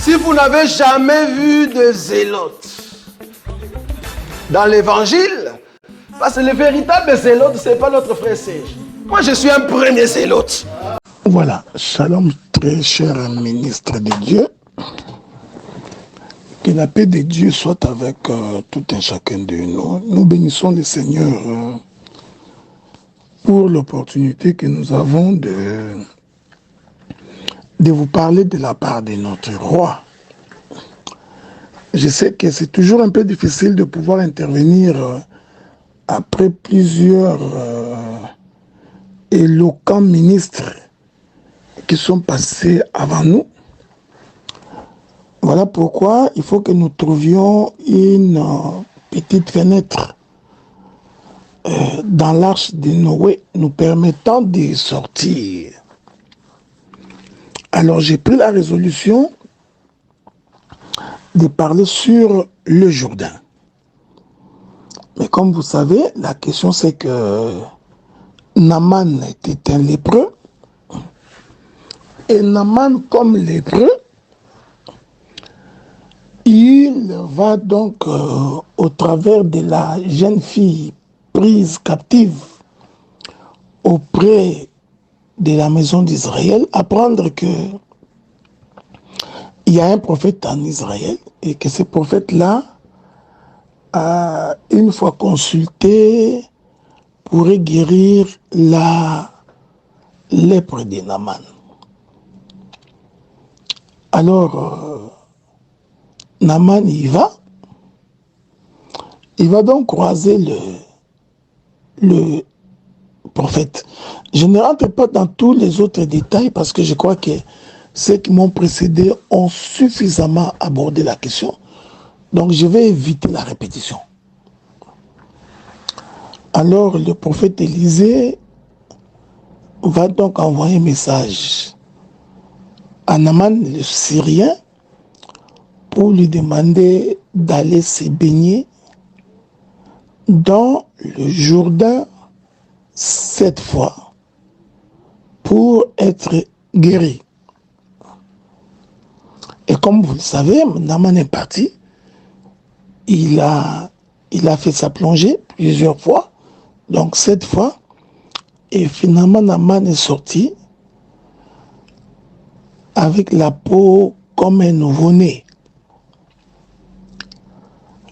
Si vous n'avez jamais vu de zélote dans l'évangile, parce que le véritable zélote, ce n'est pas notre frère Serge. Moi, je suis un premier zélote. Voilà, shalom très cher ministre de Dieu. Que la paix de Dieu soit avec tout un chacun de nous. Nous bénissons le Seigneur pour l'opportunité que nous avons de vous parler de la part de notre roi. Je sais que c'est toujours un peu difficile de pouvoir intervenir après plusieurs éloquents ministres qui sont passés avant nous. Voilà pourquoi il faut que nous trouvions une petite fenêtre dans l'arche de Noé nous permettant de sortir. Alors j'ai pris la résolution de parler sur le Jourdain. Mais comme vous savez, la question c'est que Naaman était un lépreux. Et Naaman, comme lépreux, il va donc, au travers de la jeune fille prise captive auprès de la maison d'Israël, apprendre que il y a un prophète en Israël et que ce prophète-là, une fois consulté, pourrait guérir la lèpre de Naaman. Alors, Naaman y va. Il va donc croiser le prophète. Je ne rentre pas dans tous les autres détails parce que je crois que ceux qui m'ont précédé ont suffisamment abordé la question. Donc je vais éviter la répétition. Alors le prophète Élisée va donc envoyer un message à Naaman le Syrien pour lui demander d'aller se baigner dans le Jourdain 7 fois pour être guéri. Et comme vous le savez, Naaman est parti. Il a fait sa plongée plusieurs fois, donc 7 fois. Et finalement, Naaman est sorti avec la peau comme un nouveau-né.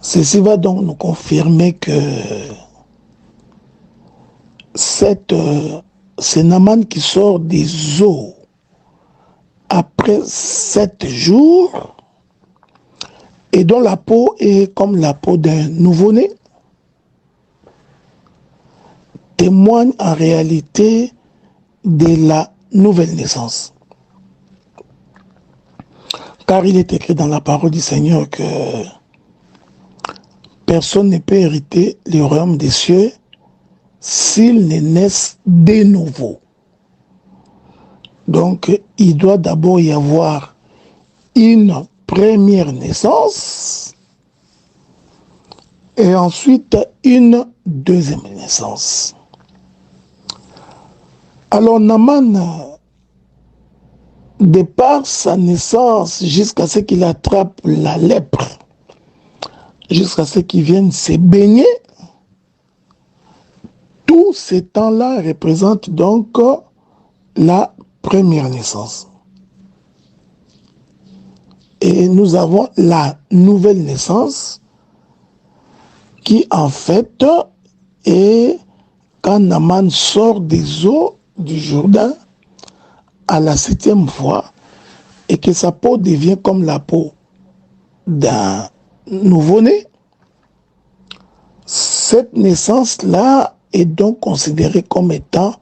Ceci va donc nous confirmer que c'est Naaman qui sort des eaux après 7 jours et dont la peau est comme la peau d'un nouveau-né, témoigne en réalité de la nouvelle naissance. Car il est écrit dans la parole du Seigneur que personne ne peut hériter le royaume des cieux s'il ne naissent de nouveau. Donc, il doit d'abord y avoir une première naissance et ensuite une deuxième naissance. Alors, Naaman, de par sa naissance jusqu'à ce qu'il attrape la lèpre, jusqu'à ce qu'il vienne se baigner, tout ce temps-là représente donc la première naissance. Et nous avons la nouvelle naissance qui en fait est quand Naaman sort des eaux du Jourdain à la 7e fois et que sa peau devient comme la peau d'un nouveau-né. Cette naissance-là est donc considérée comme étant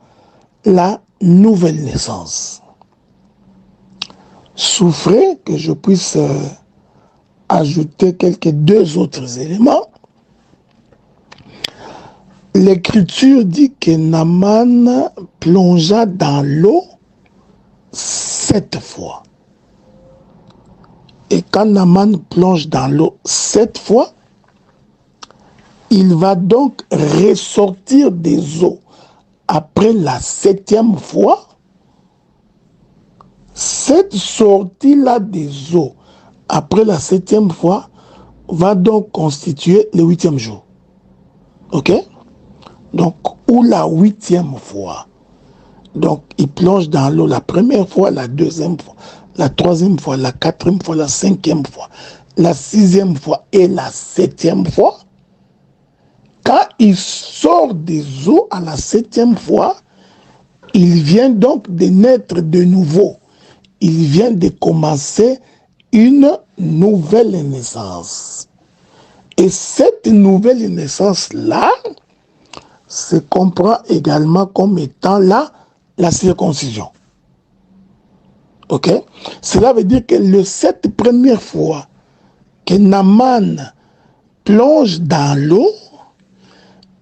la nouvelle naissance. Souffrez que je puisse ajouter quelques 2 autres éléments. L'Écriture dit que Naaman plongea dans l'eau 7 fois. Et quand Naaman plonge dans l'eau 7 fois, il va donc ressortir des eaux après la 7e fois. Cette sortie-là des eaux après la 7e fois, va donc constituer le 8e jour. Ok? Donc, ou la 8e fois. Donc, il plonge dans l'eau la première fois, la 2e fois, la 3e fois, la 4e fois, la 5e fois, la 6e fois et la 7e fois. Quand il sort des eaux à la 7e fois, il vient donc de naître de nouveau. Il vient de commencer une nouvelle naissance. Et cette nouvelle naissance-là se comprend également comme étant la circoncision. Ok? Cela veut dire que cette première fois que Naaman plonge dans l'eau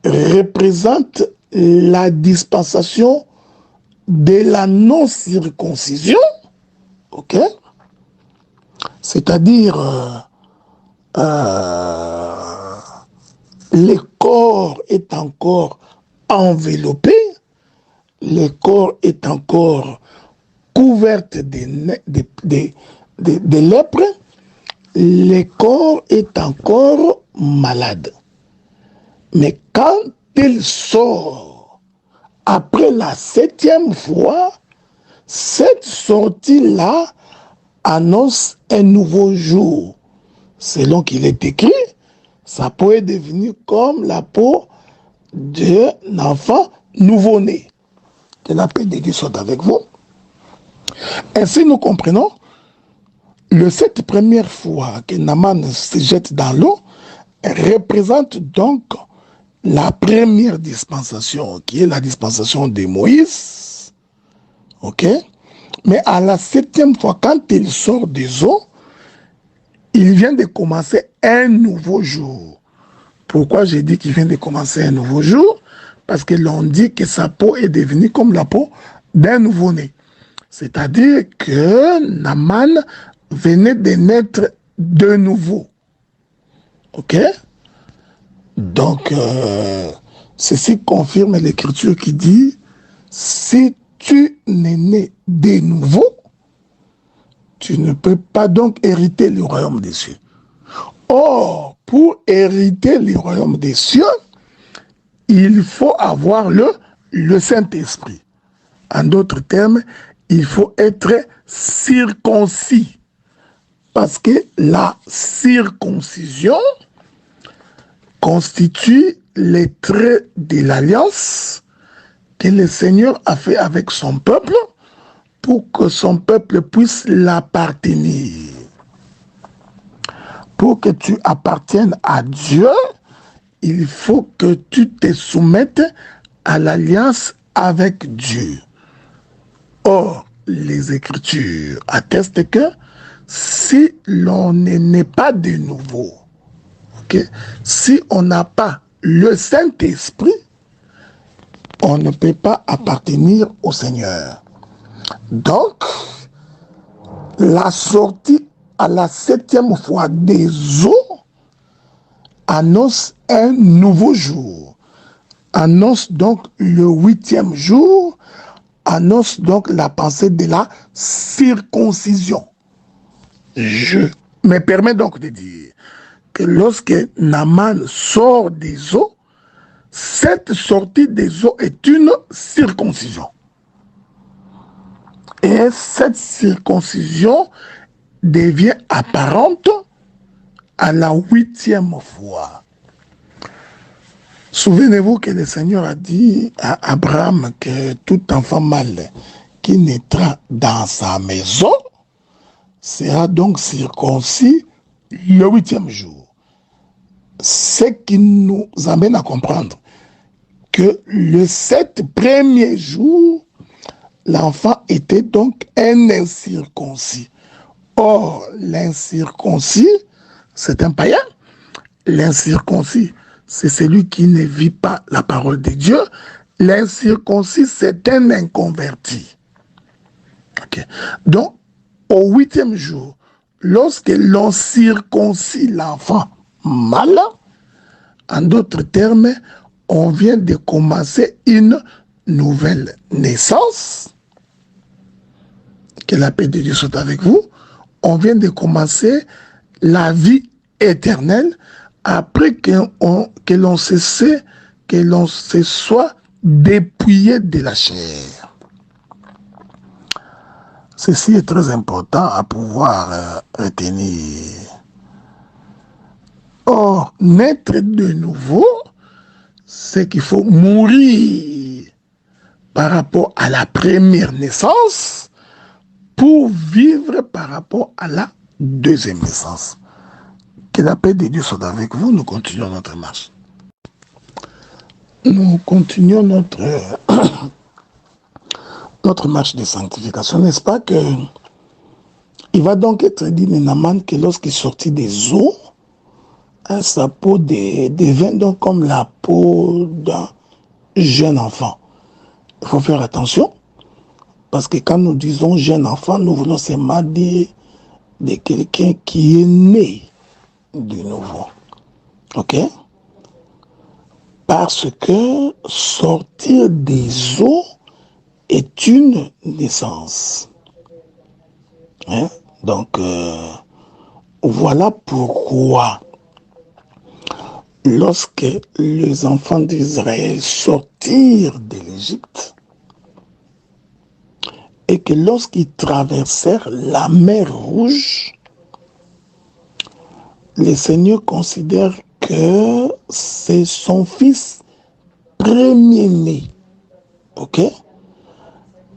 représente la dispensation de la non-circoncision. Ok? C'est-à-dire le corps est encore enveloppé, le corps est encore couvert de lèpre, le corps est encore malade. Mais quand il sort après la 7e fois, cette sortie-là annonce un nouveau jour. Selon qu'il est écrit, sa peau est devenue comme la peau d'un enfant nouveau-né. Que la paix de Dieu soit avec vous. Ainsi, nous comprenons, cette première fois que Naaman se jette dans l'eau représente donc la première dispensation, qui est la dispensation de Moïse. Ok? Mais à la 7e fois, quand il sort des eaux, il vient de commencer un nouveau jour. Pourquoi j'ai dit qu'il vient de commencer un nouveau jour? Parce que l'on dit que sa peau est devenue comme la peau d'un nouveau-né. C'est-à-dire que Naaman venait de naître de nouveau. Ok? Donc, ceci confirme l'écriture qui dit, si tu n'es né de nouveau, tu ne peux pas donc hériter le royaume des cieux. Or, pour hériter le royaume des cieux, il faut avoir le Saint-Esprit. En d'autres termes, il faut être circoncis. Parce que la circoncision constitue les traits de l'alliance que le Seigneur a fait avec son peuple pour que son peuple puisse l'appartenir. Pour que tu appartiennes à Dieu, il faut que tu te soumettes à l'alliance avec Dieu. Or, les Écritures attestent que si l'on n'est pas de nouveau, okay, si on n'a pas le Saint-Esprit, on ne peut pas appartenir au Seigneur. Donc, la sortie à la 7e fois des eaux annonce un nouveau jour, annonce donc le 8e jour, annonce donc la pensée de la circoncision. Je me permets donc de dire que lorsque Naaman sort des eaux, cette sortie des eaux est une circoncision. Et cette circoncision devient apparente à la 8e fois. Souvenez-vous que le Seigneur a dit à Abraham que tout enfant mâle qui naîtra dans sa maison sera donc circoncis le 8e jour. Ce qui nous amène à comprendre que le 7 premiers jours, l'enfant était donc un incirconcis. Or, l'incirconcis, c'est un païen. L'incirconcis, c'est celui qui ne vit pas la parole de Dieu. L'incirconcis, c'est un inconverti. Okay. Donc, au 8e jour, lorsque l'on circoncis l'enfant mâle, en d'autres termes, on vient de commencer une nouvelle naissance. Que la paix de Dieu soit avec vous. on vient de commencer la vie éternelle après que l'on se soit dépouillé de la chair. Ceci est très important à pouvoir retenir. Or, naître de nouveau, c'est qu'il faut mourir par rapport à la première naissance pour vivre par rapport à la deuxième naissance. Que la paix de Dieu soit avec vous, nous continuons notre marche. Nous continuons notre marche de sanctification, n'est-ce pas que il va donc être dit de Naaman que lorsqu'il sortit des eaux, sa peau devint donc comme la peau d'un jeune enfant. Il faut faire attention, parce que quand nous disons jeune enfant, nous voulons seulement dire de quelqu'un qui est né de nouveau. Ok? Parce que sortir des eaux est une naissance. Hein? Donc, voilà pourquoi lorsque les enfants d'Israël sortirent de l'Égypte et que lorsqu'ils traversèrent la mer Rouge, le Seigneur considère que c'est son fils premier-né. Ok?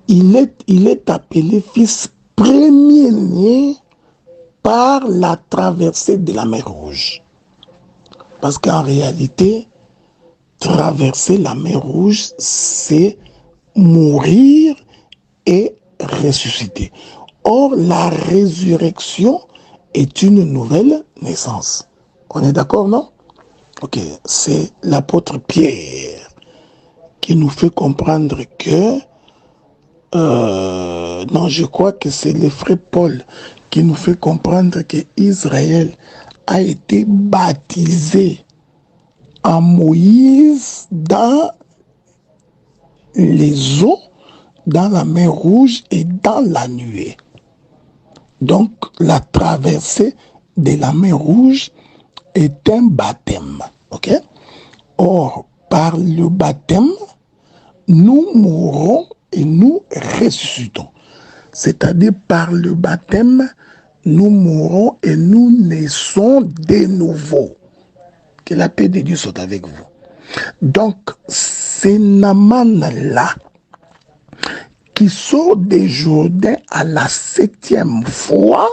Il est appelé fils premier-né par la traversée de la mer Rouge. Parce qu'en réalité, traverser la mer Rouge, c'est mourir et ressusciter. Or, la résurrection est une nouvelle naissance. On est d'accord, non? Ok, c'est l'apôtre Pierre qui nous fait comprendre que non, je crois que c'est le frère Paul qui nous fait comprendre que Israël a été baptisé en Moïse dans les eaux, dans la mer Rouge et dans la nuée. Donc, la traversée de la mer Rouge est un baptême. Ok? Or, par le baptême, nous mourrons et nous ressuscitons. C'est-à-dire, par le baptême, nous mourrons et nous naissons de nouveau. Que la paix de Dieu soit avec vous. Donc, c'est Naaman-là qui sort des Jourdains à la 7e fois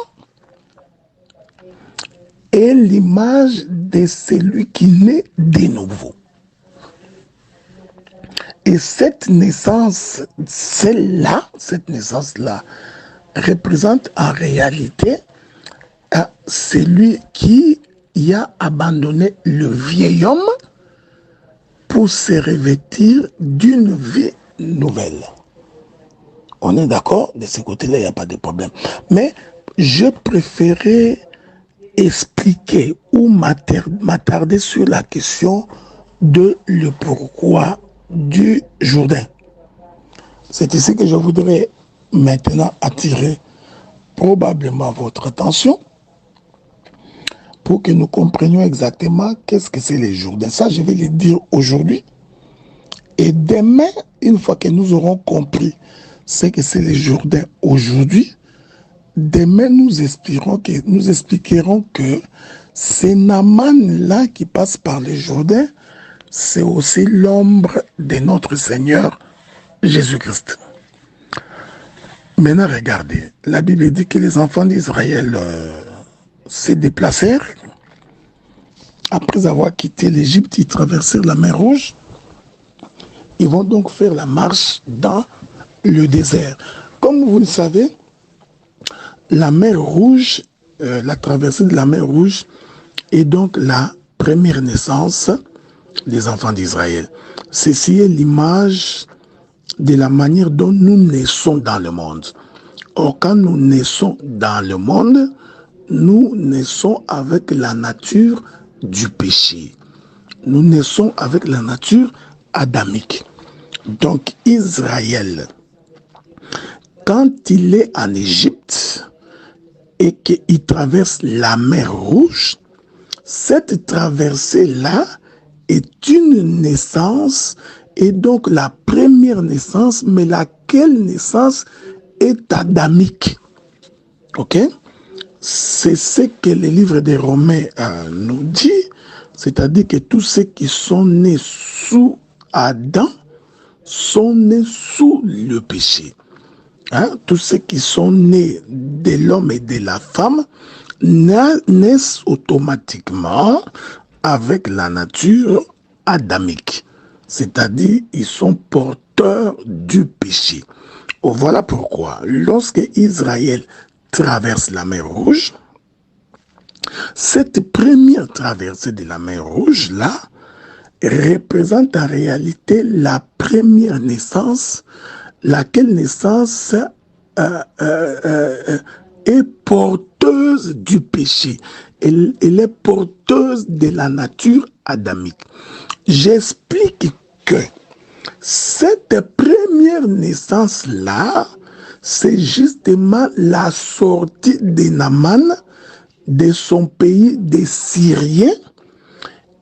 est l'image de celui qui naît de nouveau. Et cette naissance, celle-là, cette naissance-là, représente en réalité celui qui a abandonné le vieil homme pour se revêtir d'une vie nouvelle. On est d'accord? De ce côté-là, il n'y a pas de problème. Mais je préférais expliquer ou m'attarder sur la question de le pourquoi du Jourdain. C'est ici que je voudrais maintenant attirer probablement votre attention pour que nous comprenions exactement qu'est-ce que c'est les Jourdains. Ça, je vais le dire aujourd'hui. Et demain, une fois que nous aurons compris ce que c'est les Jourdains aujourd'hui, demain, nous expliquerons que c'est Naaman-là qui passe par les Jourdains, c'est aussi l'ombre de notre Seigneur Jésus-Christ. Maintenant, regardez, la Bible dit que les enfants d'Israël se déplacèrent. Après avoir quitté l'Égypte, ils traversèrent la mer Rouge. Ils vont donc faire la marche dans le désert. Comme vous le savez, la mer Rouge, la traversée de la mer Rouge est donc la première naissance des enfants d'Israël. Ceci est l'image de la manière dont nous naissons dans le monde. Or, quand nous naissons dans le monde, nous naissons avec la nature du péché. Nous naissons avec la nature adamique. Donc, Israël, quand il est en Égypte, et qu'il traverse la mer Rouge, cette traversée-là est une naissance, et donc la première naissance, mais laquelle naissance est adamique. Ok? C'est ce que le livre des Romains nous dit, c'est-à-dire que tous ceux qui sont nés sous Adam sont nés sous le péché. Hein? Tous ceux qui sont nés de l'homme et de la femme naissent automatiquement avec la nature adamique, c'est-à-dire ils sont porteurs du péché. Voilà pourquoi, lorsque Israël traverse la mer Rouge, cette première traversée de la mer Rouge là représente en réalité la première naissance, laquelle naissance est porteuse du péché. Elle est porteuse de la nature adamique. J'explique que cette première naissance-là, c'est justement la sortie de Naaman de son pays des Syriens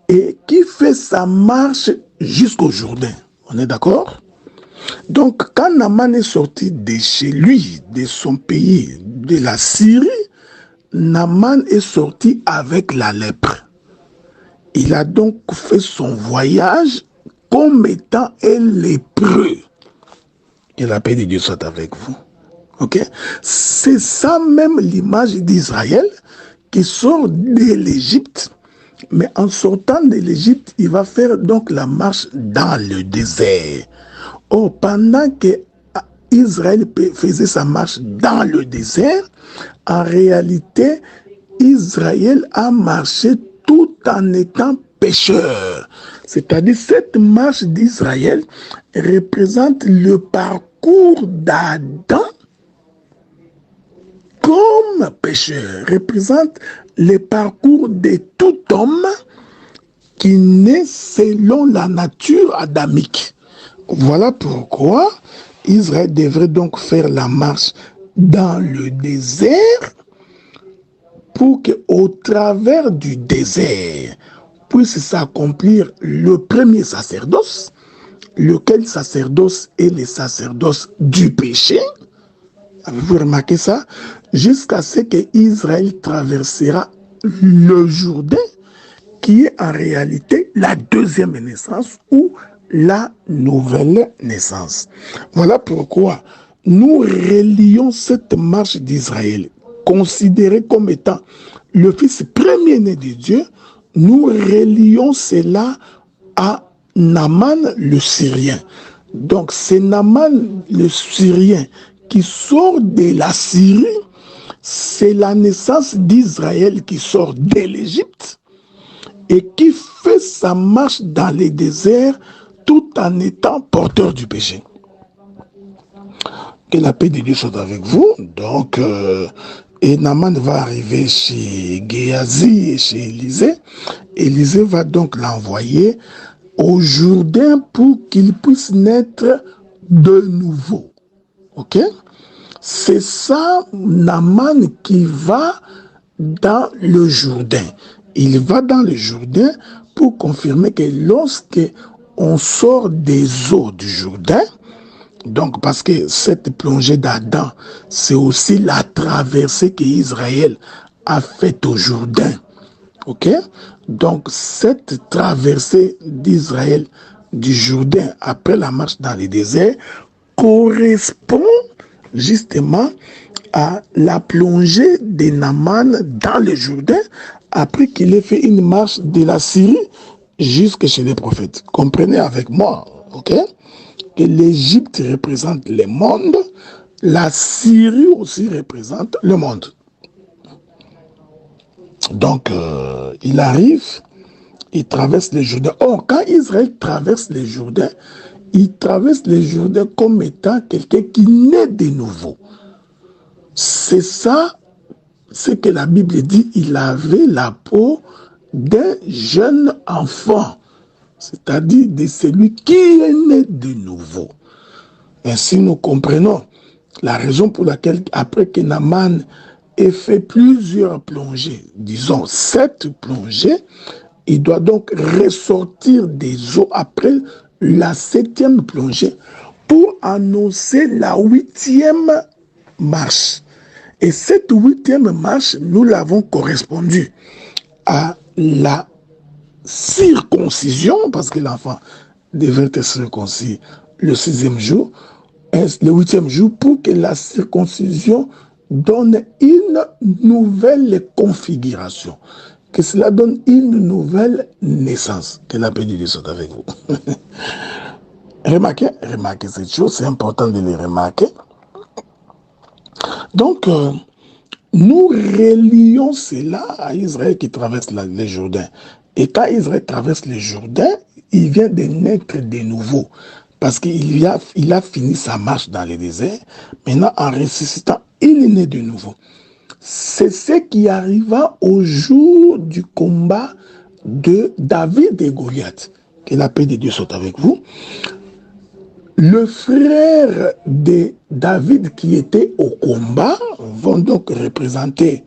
et qui fait sa marche jusqu'au Jourdain. On est d'accord? Donc, quand Naaman est sorti de chez lui, de son pays, de la Syrie, Naaman est sorti avec la lèpre. Il a donc fait son voyage comme étant un lépreux. Que la paix de Dieu soit avec vous. Ok? C'est ça même l'image d'Israël qui sort de l'Égypte. Mais en sortant de l'Égypte, il va faire donc la marche dans le désert. Oh, pendant que Israël faisait sa marche dans le désert, en réalité, Israël a marché tout en étant pécheur. C'est-à-dire, cette marche d'Israël représente le parcours d'Adam comme pécheur, représente le parcours de tout homme qui naît selon la nature adamique. Voilà pourquoi Israël devrait donc faire la marche dans le désert pour qu'au travers du désert puisse s'accomplir le premier sacerdoce, lequel sacerdoce est le sacerdoce du péché. Avez-vous remarqué ça? Jusqu'à ce que Israël traversera le Jourdain, qui est en réalité la deuxième naissance ou la nouvelle naissance. Voilà pourquoi nous relions cette marche d'Israël, considérée comme étant le fils premier-né de Dieu, nous relions cela à Naaman le Syrien. Donc c'est Naaman le Syrien qui sort de la Syrie, c'est la naissance d'Israël qui sort de l'Égypte et qui fait sa marche dans les déserts tout en étant porteur du péché. Que la paix de Dieu soit avec vous. Donc, et Naaman va arriver chez Géasi et chez Élisée. Élisée va donc l'envoyer au Jourdain pour qu'il puisse naître de nouveau. Ok? C'est ça, Naaman, qui va dans le Jourdain. Il va dans le Jourdain pour confirmer que lorsque on sort des eaux du Jourdain, donc parce que cette plongée d'Adam, c'est aussi la traversée qu'Israël a faite au Jourdain. Ok? Donc cette traversée d'Israël du Jourdain après la marche dans les déserts correspond justement à la plongée de Naaman dans le Jourdain après qu'il ait fait une marche de la Syrie jusque chez les prophètes. Comprenez avec moi, ok? Que l'Égypte représente le monde, la Syrie aussi représente le monde. Donc, il arrive, il traverse le Jourdain. Or, quand Israël traverse le Jourdain, il traverse le Jourdain comme étant quelqu'un qui naît de nouveau. C'est ça, ce que la Bible dit, il avait la peau d'un jeune enfant, c'est-à-dire de celui qui est né de nouveau. Ainsi, nous comprenons la raison pour laquelle, après que Naaman et fait plusieurs plongées, disons 7 plongées, il doit donc ressortir des eaux après la 7e plongée pour annoncer la 8e marche. Et cette 8e marche, nous l'avons correspondu à la circoncision, parce que l'enfant devait être circoncis le 6e jour, le 8e jour, pour que la circoncision donne une nouvelle configuration, que cela donne une nouvelle naissance. Que la paix de Dieu soit avec vous. Remarquez cette chose, c'est important de le remarquer. Donc, nous relions cela à Israël qui traverse le Jourdain. Et quand Israël traverse le Jourdain, il vient de naître de nouveau. Parce qu'il a fini sa marche dans le désert. Maintenant, en ressuscitant, il est né de nouveau. C'est ce qui arriva au jour du combat de David et Goliath. Que la paix de Dieu soit avec vous. Le frère de David qui était au combat vont donc représenter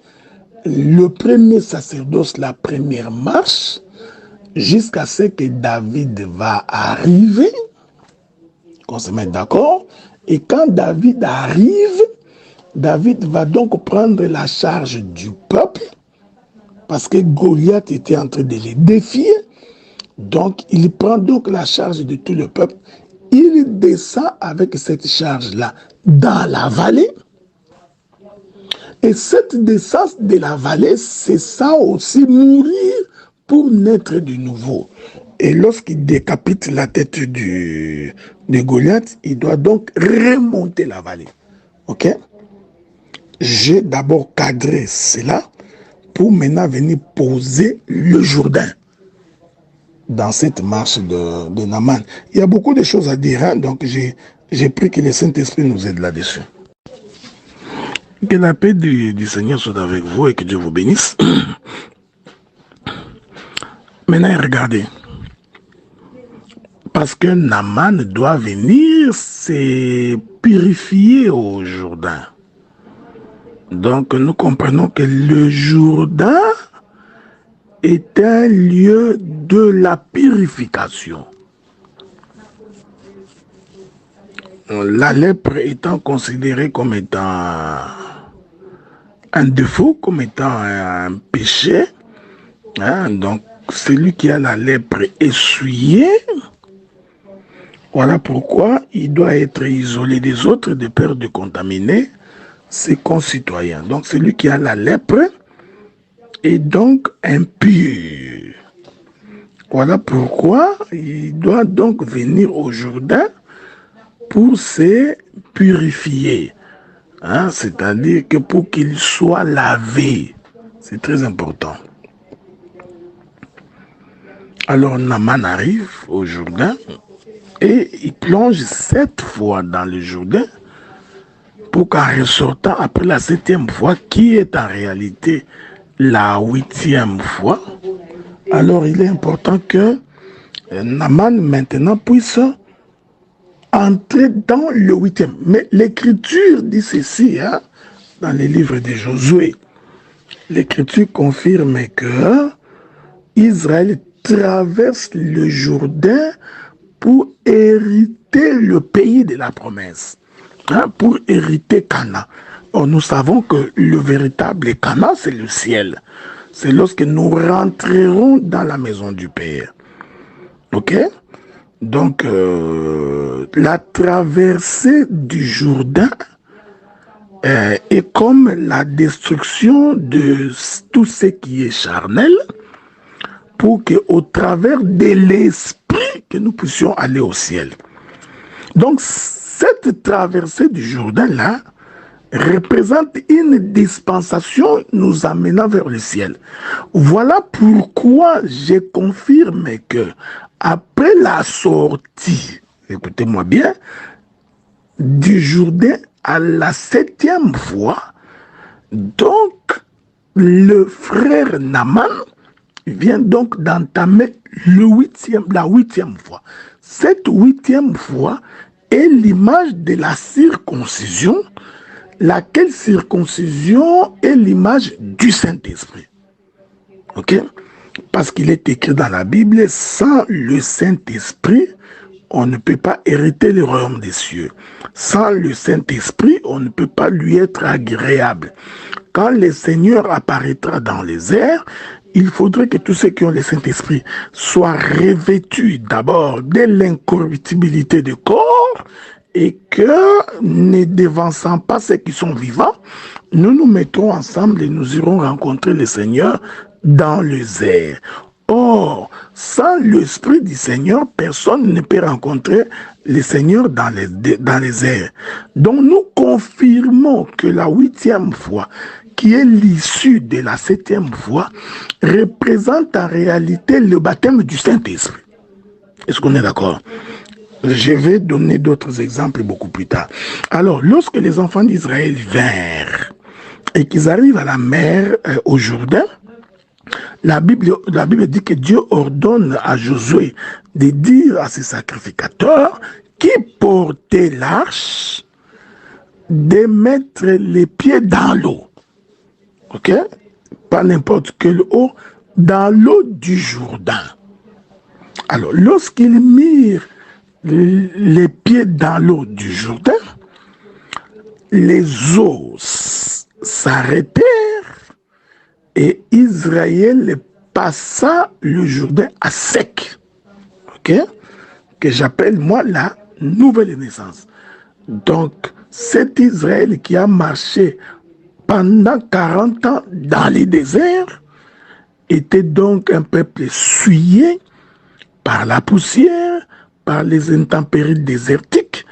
le premier sacerdoce, la première marche, jusqu'à ce que David va arriver, qu'on se mette d'accord. Et quand David arrive, David va donc prendre la charge du peuple, parce que Goliath était en train de les défier. Donc, il prend donc la charge de tout le peuple. Il descend avec cette charge-là dans la vallée. Et cette descente de la vallée, c'est ça aussi, mourir pour naître de nouveau. Et lorsqu'il décapite la tête de Goliath, il doit donc remonter la vallée. Ok? J'ai d'abord cadré cela pour maintenant venir poser le Jourdain dans cette marche de Naaman. Il y a beaucoup de choses à dire, hein, donc j'ai pris que le Saint-Esprit nous aide là-dessus. Que la paix du Seigneur soit avec vous et que Dieu vous bénisse. Maintenant, regardez. Parce que Naaman doit venir se purifier au Jourdain. Donc, nous comprenons que le Jourdain est un lieu de la purification. La lèpre étant considérée comme étant un défaut, comme étant un péché, hein, donc celui qui a la lèpre essuyée, voilà pourquoi il doit être isolé des autres de peur de contaminer ses concitoyens. Donc celui qui a la lèpre est donc impur. Voilà pourquoi il doit donc venir au Jourdain pour se purifier. Hein, c'est-à-dire que pour qu'il soit lavé. C'est très important. Alors Naaman arrive au Jourdain et il plonge 7 fois dans le Jourdain pour qu'en ressortant après la 7e fois, qui est en réalité la 8e fois, alors il est important que Naaman maintenant puisse entrer dans le 8e. Mais l'Écriture dit ceci, hein, dans les livres de Josué. L'Écriture confirme que Israël traverse le Jourdain pour hériter le pays de la promesse, hein, pour hériter Canaan. Or, nous savons que le véritable Canaan, c'est le ciel. C'est lorsque nous rentrerons dans la maison du Père. Ok? Donc, la traversée du Jourdain est comme la destruction de tout ce qui est charnel pour qu'au travers de l'esprit, que nous puissions aller au ciel. Donc, cette traversée du Jourdain-là représente une dispensation nous amenant vers le ciel. Voilà pourquoi je confirme que après la sortie, écoutez-moi bien, du Jourdain à la 7e fois, donc le frère Naaman vient donc d'entamer la 8e fois. Cette 8e fois est l'image de la circoncision, laquelle circoncision est l'image du Saint-Esprit. Ok? Parce qu'il est écrit dans la Bible, sans le Saint-Esprit, on ne peut pas hériter le royaume des cieux. Sans le Saint-Esprit, on ne peut pas lui être agréable. Quand le Seigneur apparaîtra dans les airs, il faudrait que tous ceux qui ont le Saint-Esprit soient revêtus d'abord de l'incorruptibilité du corps et que, ne devançant pas ceux qui sont vivants, nous nous mettrons ensemble et nous irons rencontrer le Seigneur dans les airs. Or, sans l'Esprit du Seigneur, personne ne peut rencontrer le Seigneur dans les airs. Donc nous confirmons que la 8e fois, qui est l'issue de la 7e fois, représente en réalité le baptême du Saint-Esprit. Est-ce qu'on est d'accord? Je vais donner d'autres exemples beaucoup plus tard. Alors, lorsque les enfants d'Israël vinrent et qu'ils arrivent à la mer, au Jourdain, la Bible dit que Dieu ordonne à Josué de dire à ses sacrificateurs qui portaient l'arche de mettre les pieds dans l'eau. Ok? Pas n'importe quelle eau, dans l'eau du Jourdain. Alors, lorsqu'ils mirent les pieds dans l'eau du Jourdain, les eaux s'arrêtèrent et Israël passa le Jourdain à sec. Ok? Que j'appelle moi la nouvelle naissance. Donc, cet Israël qui a marché pendant 40 ans dans les déserts était donc un peuple souillé par la poussière, par les intempéries désertiques,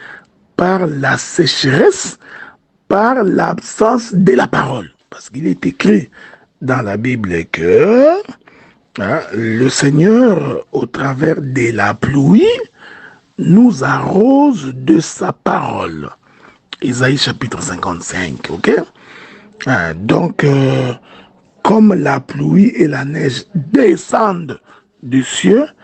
par la sécheresse, par l'absence de la parole. Parce qu'il est écrit dans la Bible que le Seigneur, au travers de la pluie, nous arrose de sa parole. Isaïe chapitre 55, ok? Donc, comme la pluie et la neige descendent du ciel,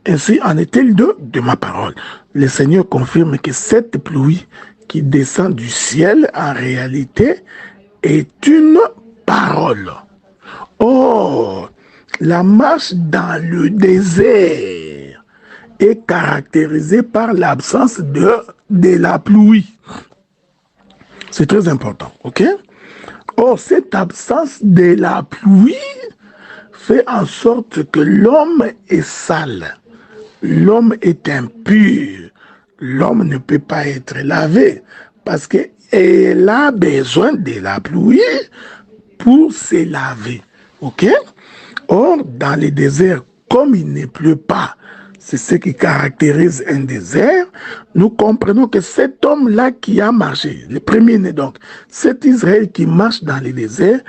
ainsi en est-il de ma parole. Le Seigneur confirme que cette pluie qui descend du ciel, en réalité, est une parole. Or, la marche dans le désert est caractérisée par l'absence de la pluie. C'est très important, ok? Or, cette absence de la pluie fait en sorte que l'homme est sale, l'homme est impur, l'homme ne peut pas être lavé parce qu'il a besoin de la pluie pour se laver. Ok? Or, dans les déserts, comme il ne pleut pas, c'est ce qui caractérise un désert, nous comprenons que cet homme-là qui a marché, le premier-né donc, cet Israël qui marche dans les déserts,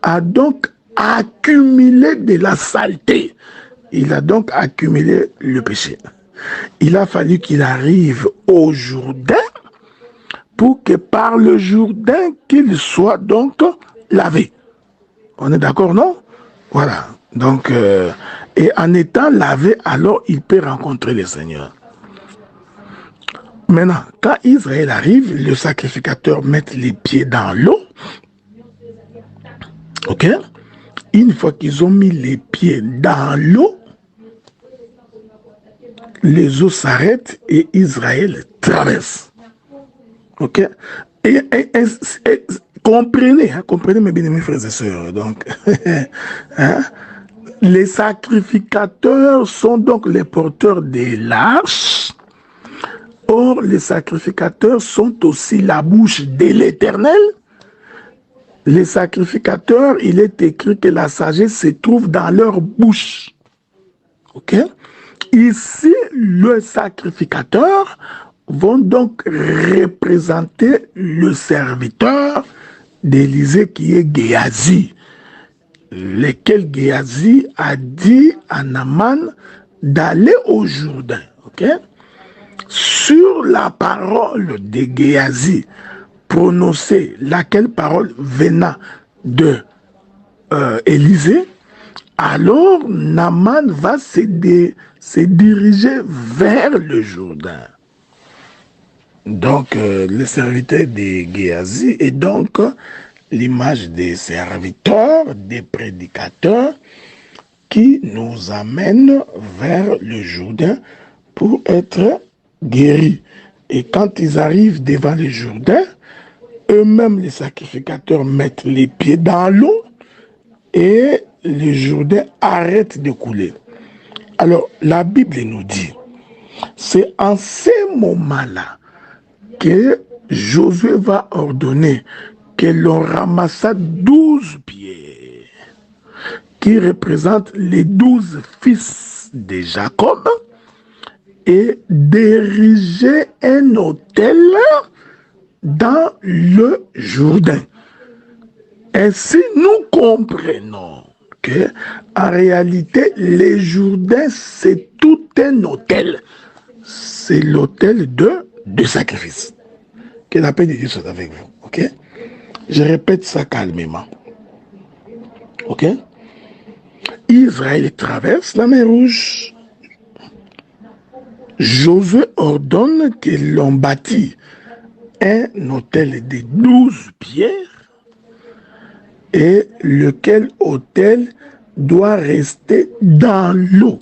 a donc accumulé de la saleté. Il a donc accumulé le péché. Il a fallu qu'il arrive au Jourdain pour que par le Jourdain qu'il soit donc lavé. On est d'accord, non? Voilà. Donc, et en étant lavé, alors il peut rencontrer le Seigneur. Maintenant, quand Israël arrive, le sacrificateur met les pieds dans l'eau. Ok? Une fois qu'ils ont mis les pieds dans l'eau, les eaux s'arrêtent et Israël traverse. Ok? Et comprenez, comprenez mes bien-aimés frères et sœurs. Donc, les sacrificateurs sont donc les porteurs de l'arche. Or, les sacrificateurs sont aussi la bouche de l'Éternel. Les sacrificateurs, il est écrit que la sagesse se trouve dans leur bouche. Ok? Ici, le sacrificateur vont donc représenter le serviteur d'Élisée qui est Géasi, lequel Géasi a dit à Naaman d'aller au Jourdain. Ok? Sur la parole de Géasi prononcée, laquelle parole venant de Élisée, alors Naaman va se diriger vers le Jourdain. Donc, le serviteur de Géasi est donc l'image des serviteurs, des prédicateurs qui nous amènent vers le Jourdain pour être guéris. Et quand ils arrivent devant le Jourdain, eux-mêmes, les sacrificateurs, mettent les pieds dans l'eau et le Jourdain arrête de couler. Alors, la Bible nous dit, c'est en ces moments-là que Josué va ordonner que l'on ramassât 12 pierres qui représentent les 12 fils de Jacob et d'ériger un autel dans le Jourdain. Ainsi, nous comprenons que, en réalité, le Jourdain, c'est tout un autel. C'est l'autel de sacrifice. Que la paix de Dieu soit avec vous. Ok? Je répète ça calmement. Ok? Israël traverse la mer Rouge. Josué ordonne que l'on bâtit un autel de 12 pierres et lequel autel doit rester dans l'eau.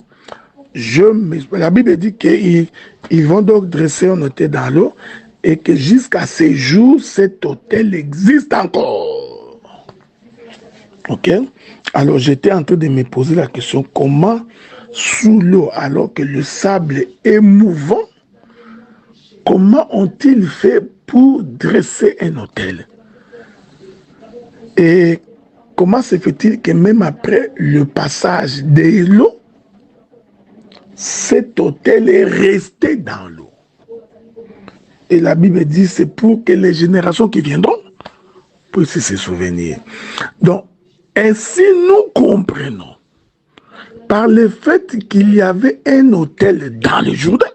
La Bible dit qu'ils vont donc dresser un autel dans l'eau et que jusqu'à ces jours, cet autel existe encore. Ok? Alors j'étais en train de me poser la question, comment sous l'eau, alors que le sable est mouvant, comment ont-ils fait pour dresser un autel? Et comment se fait-il que même après le passage de l'eau, cet autel est resté dans l'eau? Et la Bible dit, c'est pour que les générations qui viendront puissent se souvenir. Donc, ainsi nous comprenons, par le fait qu'il y avait un autel dans le Jourdain,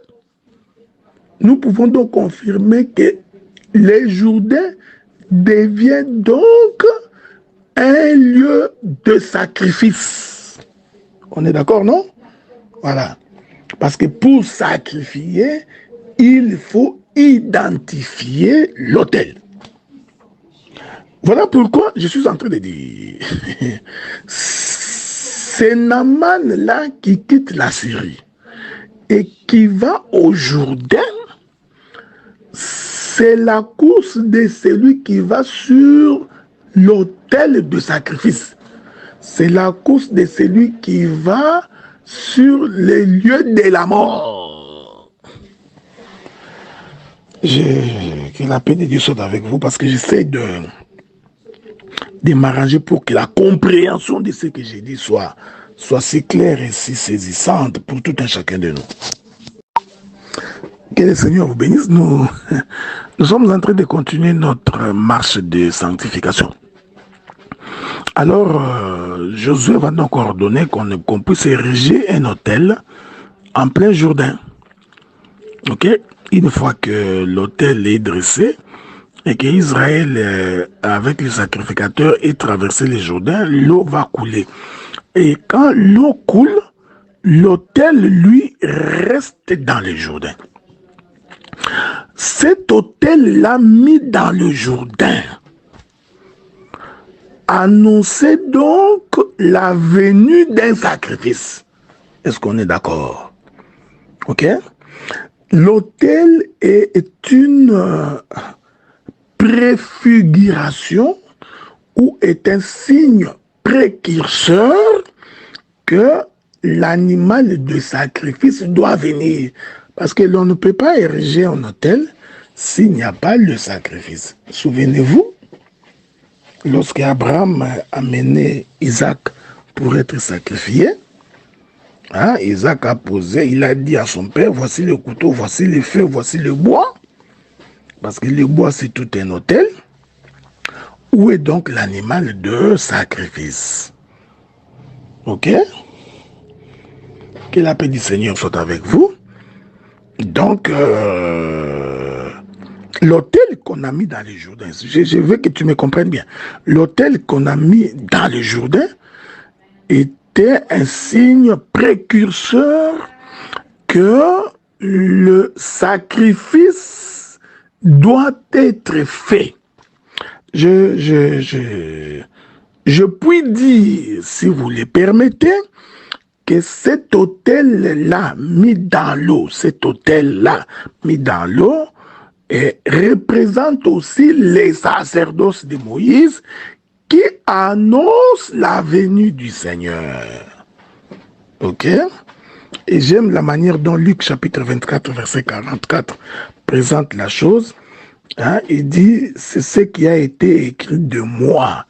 nous pouvons donc confirmer que le Jourdain devient donc un lieu de sacrifice. On est d'accord, non? Voilà. Parce que pour sacrifier, il faut identifier l'autel. Voilà pourquoi je suis en train de dire, c'est Naaman là qui quitte la Syrie et qui va au Jourdain. C'est la course de celui qui va sur l'autel de sacrifice. C'est la course de celui qui va sur les lieux de la mort. Que la paix de Dieu soit avec vous, parce que j'essaie de m'arranger pour que la compréhension de ce que j'ai dit soit si claire et si saisissante pour tout un chacun de nous. Que le Seigneur vous bénisse. Nous sommes en train de continuer notre marche de sanctification. Alors, Josué va donc ordonner qu'on puisse ériger un autel en plein Jourdain. Ok? Une fois que l'autel est dressé et qu'Israël, avec les sacrificateurs, ait traversé le Jourdain, l'eau va couler. Et quand l'eau coule, l'autel, lui, reste dans le Jourdain. Cet autel-là mis dans le Jourdain annonçait donc la venue d'un sacrifice. Est-ce qu'on est d'accord? Ok? L'autel est une préfiguration ou est un signe précurseur que l'animal de sacrifice doit venir. Parce que l'on ne peut pas ériger un autel s'il n'y a pas le sacrifice. Souvenez-vous, lorsque Abraham a mené Isaac pour être sacrifié, Isaac a posé, il a dit à son père, voici le couteau, voici le feu, voici le bois. Parce que le bois, c'est tout un autel. Où est donc l'animal de sacrifice? Ok? Que la paix du Seigneur soit avec vous. Donc, l'autel qu'on a mis dans le Jourdain, je veux que tu me comprennes bien. L'autel qu'on a mis dans le Jourdain était un signe précurseur que le sacrifice doit être fait. Je puis dire, si vous le permettez, que cet autel-là mis dans l'eau, représente aussi les sacerdoces de Moïse qui annoncent la venue du Seigneur. Ok? Et j'aime la manière dont Luc chapitre 24, verset 44 présente la chose. Hein? Il dit, c'est ce qui a été écrit de moi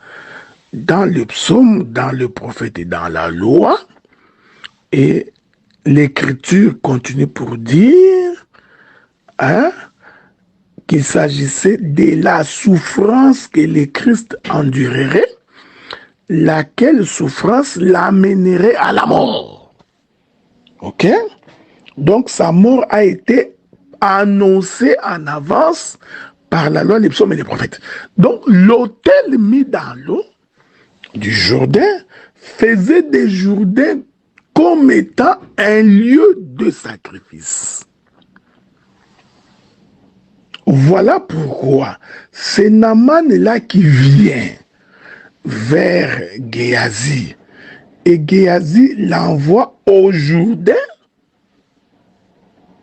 dans le psaume, dans le prophète et dans la loi. Et l'écriture continue pour dire hein, qu'il s'agissait de la souffrance que le Christ endurerait, laquelle souffrance l'amènerait à la mort. Ok? Donc sa mort a été annoncée en avance par la loi, les psaumes et les prophètes. Donc l'autel mis dans l'eau du Jourdain faisait des Jourdains comme étant un lieu de sacrifice. Voilà pourquoi c'est Naaman-là qui vient vers Géasi. Et Géasi l'envoie au Jourdain.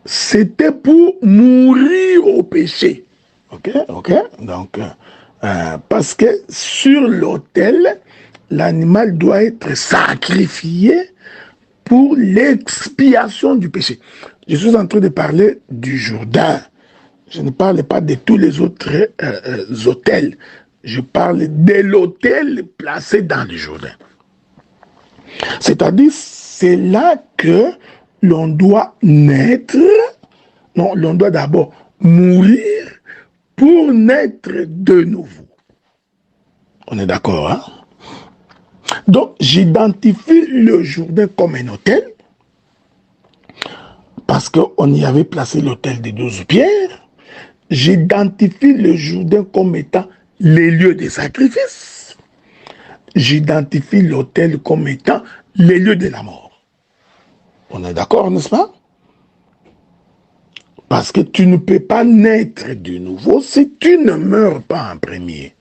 C'était pour mourir au péché. Ok? Donc, parce que sur l'autel, l'animal doit être sacrifié pour l'expiation du péché. Je suis en train de parler du Jourdain. Je ne parle pas de tous les autres autels. Je parle de l'autel placé dans le Jourdain. C'est-à-dire, c'est là que l'on doit naître. Non, l'on doit d'abord mourir pour naître de nouveau. On est d'accord, hein? Donc, j'identifie le Jourdain comme un autel, parce qu'on y avait placé l'autel des 12 pierres. J'identifie le Jourdain comme étant les lieux de sacrifice. J'identifie l'autel comme étant les lieux de la mort. On est d'accord, n'est-ce pas? Parce que tu ne peux pas naître de nouveau si tu ne meurs pas en premier.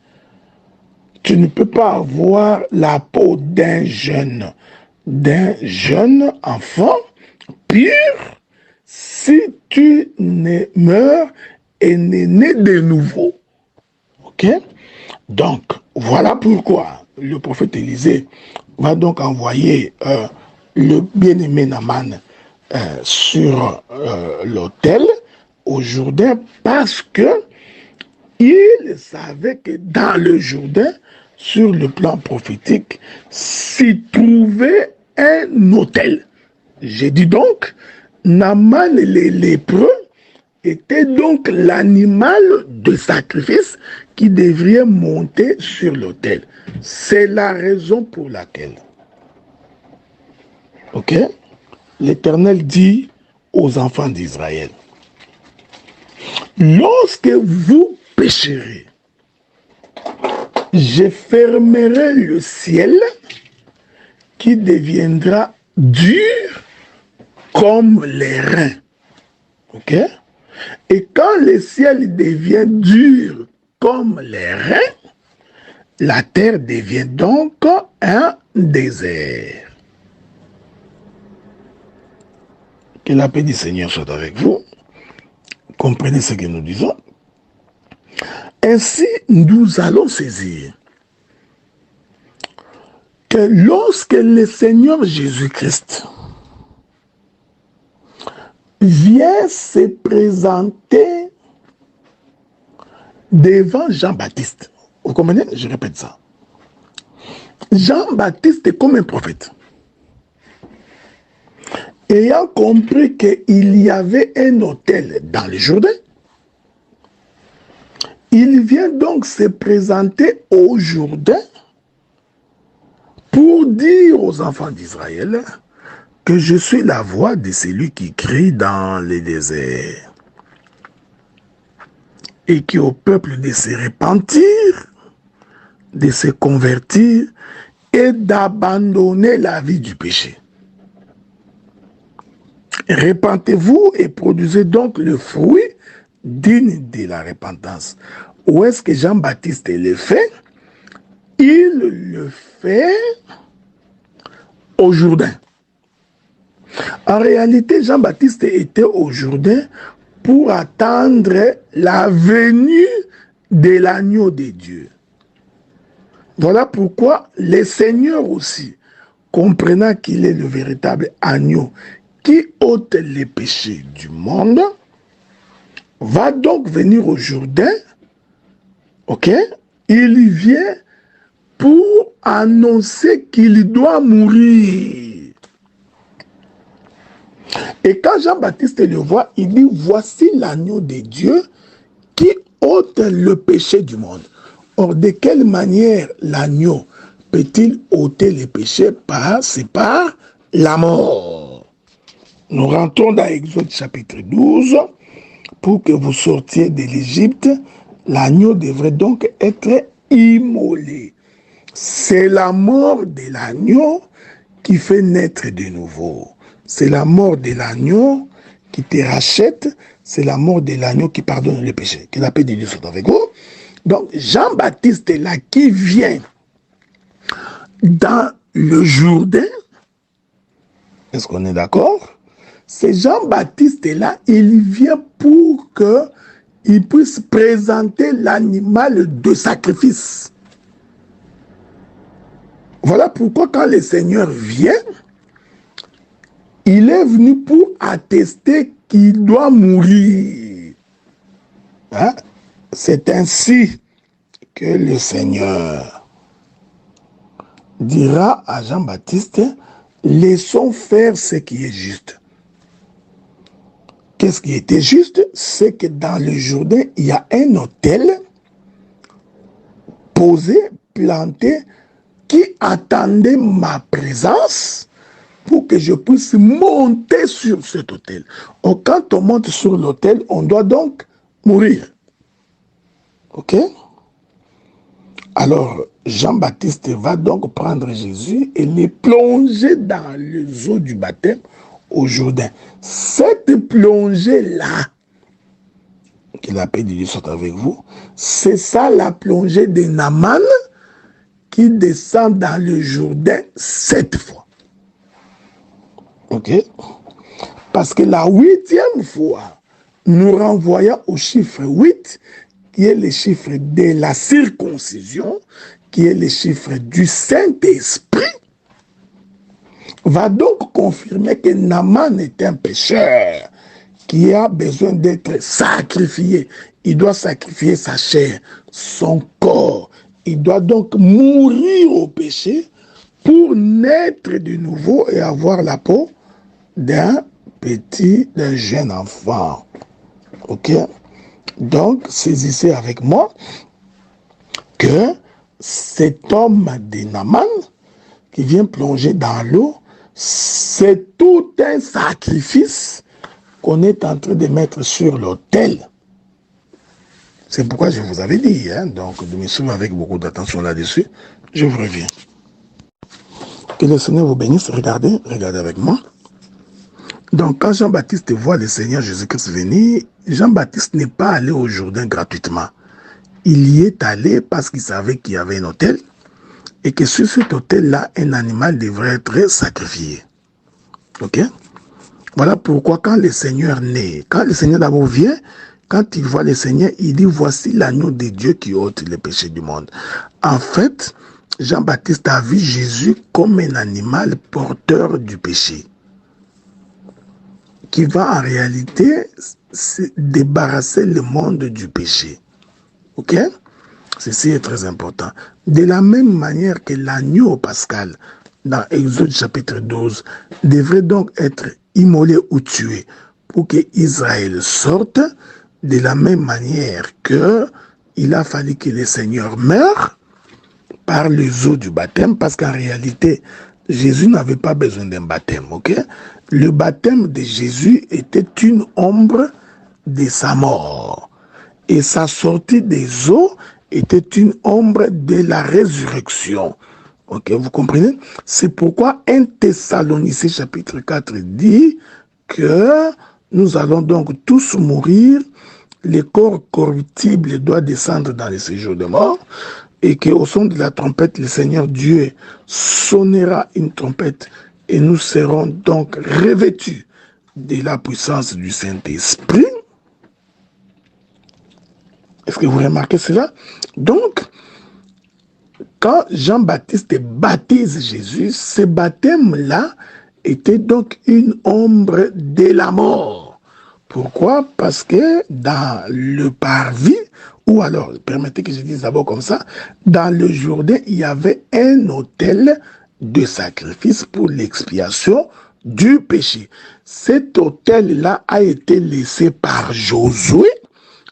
Tu ne peux pas avoir la peau d'un jeune enfant pur si tu ne meurs et n'est né de nouveau. Ok? Donc, voilà pourquoi le prophète Élisée va donc envoyer le bien-aimé Naaman sur l'autel au Jourdain, parce que il savait que dans le Jourdain, sur le plan prophétique, s'y trouvait un autel. J'ai dit donc, Naaman les lépreux était donc l'animal de sacrifice qui devrait monter sur l'autel. C'est la raison pour laquelle, ok, l'Éternel dit aux enfants d'Israël, lorsque vous pécherez, je fermerai le ciel qui deviendra dur comme les reins. Ok? Et quand le ciel devient dur comme les reins, la terre devient donc un désert. Que la paix du Seigneur soit avec vous. Comprenez ce que nous disons. Ainsi, nous allons saisir que lorsque le Seigneur Jésus-Christ vient se présenter devant Jean-Baptiste, vous comprenez? Je répète ça. Jean-Baptiste est comme un prophète. Ayant compris qu'il y avait un autel dans le Jourdain, il vient donc se présenter au Jourdain pour dire aux enfants d'Israël que je suis la voix de celui qui crie dans les déserts et qui au peuple de se repentir, de se convertir et d'abandonner la vie du péché. Repentez-vous et produisez donc le fruit digne de la repentance. Où est-ce que Jean-Baptiste le fait? Il le fait au Jourdain. En réalité, Jean-Baptiste était au Jourdain pour attendre la venue de l'agneau de Dieu. Voilà pourquoi le Seigneur aussi, comprenant qu'il est le véritable agneau qui ôte les péchés du monde, va donc venir au Jourdain, ok? Il vient pour annoncer qu'il doit mourir. Et quand Jean-Baptiste le voit, il dit, voici l'agneau de Dieu qui ôte le péché du monde. Or, de quelle manière l'agneau peut-il ôter les péchés? C'est par la mort. Nous rentrons dans Exode chapitre 12. Pour que vous sortiez de l'Égypte, l'agneau devrait donc être immolé. C'est la mort de l'agneau qui fait naître de nouveau. C'est la mort de l'agneau qui te rachète. C'est la mort de l'agneau qui pardonne les péchés. Que la paix de Dieu soit avec vous. Donc, Jean-Baptiste est là qui vient dans le Jourdain. Est-ce qu'on est d'accord? C'est Jean-Baptiste est là, il vient pour qu'il puisse présenter l'animal de sacrifice. Voilà pourquoi quand le Seigneur vient, il est venu pour attester qu'il doit mourir. Hein? C'est ainsi que le Seigneur dira à Jean-Baptiste, laissons faire ce qui est juste. Qu'est-ce qui était juste? C'est que dans le Jourdain, il y a un autel posé, planté, qui attendait ma présence pour que je puisse monter sur cet autel. Quand on monte sur l'autel, on doit donc mourir. Ok? Alors, Jean-Baptiste va donc prendre Jésus et le plonger dans les eaux du baptême au Jourdain. Cette plongée-là, que la paix de Dieu soit avec vous, c'est ça la plongée de Naaman qui descend dans le Jourdain 7 fois. Ok? Parce que la 8e fois, nous renvoyons au chiffre 8, qui est le chiffre de la circoncision, qui est le chiffre du Saint-Esprit, va donc confirmer que Naaman est un pécheur qui a besoin d'être sacrifié. Il doit sacrifier sa chair, son corps. Il doit donc mourir au péché pour naître de nouveau et avoir la peau d'un jeune enfant. Ok? Donc, saisissez avec moi que cet homme de Naaman qui vient plonger dans l'eau, c'est tout un sacrifice qu'on est en train de mettre sur l'autel. C'est pourquoi je vous avais dit, donc de me suivre avec beaucoup d'attention là-dessus. Je vous reviens. Que le Seigneur vous bénisse. Regardez avec moi. Donc, quand Jean-Baptiste voit le Seigneur Jésus-Christ venir, Jean-Baptiste n'est pas allé au Jourdain gratuitement. Il y est allé parce qu'il savait qu'il y avait un autel et que sur cet autel-là, un animal devrait être sacrifié. Ok? Voilà pourquoi quand le Seigneur naît, quand le Seigneur d'abord vient, quand il voit le Seigneur, il dit, voici l'agneau de Dieu qui ôte les péchés du monde. En fait, Jean-Baptiste a vu Jésus comme un animal porteur du péché, qui va en réalité se débarrasser le monde du péché. Ok? Ceci est très important. De la même manière que l'agneau pascal, dans Exode chapitre 12, devrait donc être immolé ou tué pour que Israël sorte, de la même manière que il a fallu que le Seigneur meure par les eaux du baptême, parce qu'en réalité, Jésus n'avait pas besoin d'un baptême, ok? Le baptême de Jésus était une ombre de sa mort. Et sa sortie des eaux était une ombre de la résurrection. Ok, vous comprenez? C'est pourquoi 1 Thessaloniciens chapitre 4 dit que nous allons donc tous mourir le corps corruptible doit descendre dans le séjour de mort, et qu'au son de la trompette, le Seigneur Dieu sonnera une trompette, et nous serons donc revêtus de la puissance du Saint-Esprit. Est-ce que vous remarquez cela? Donc, quand Jean-Baptiste baptise Jésus, ce baptême-là était donc une ombre de la mort. Pourquoi? Parce que dans le parvis, ou alors, permettez que je dise d'abord comme ça, dans le Jourdain, il y avait un autel de sacrifice pour l'expiation du péché. Cet autel-là a été laissé par Josué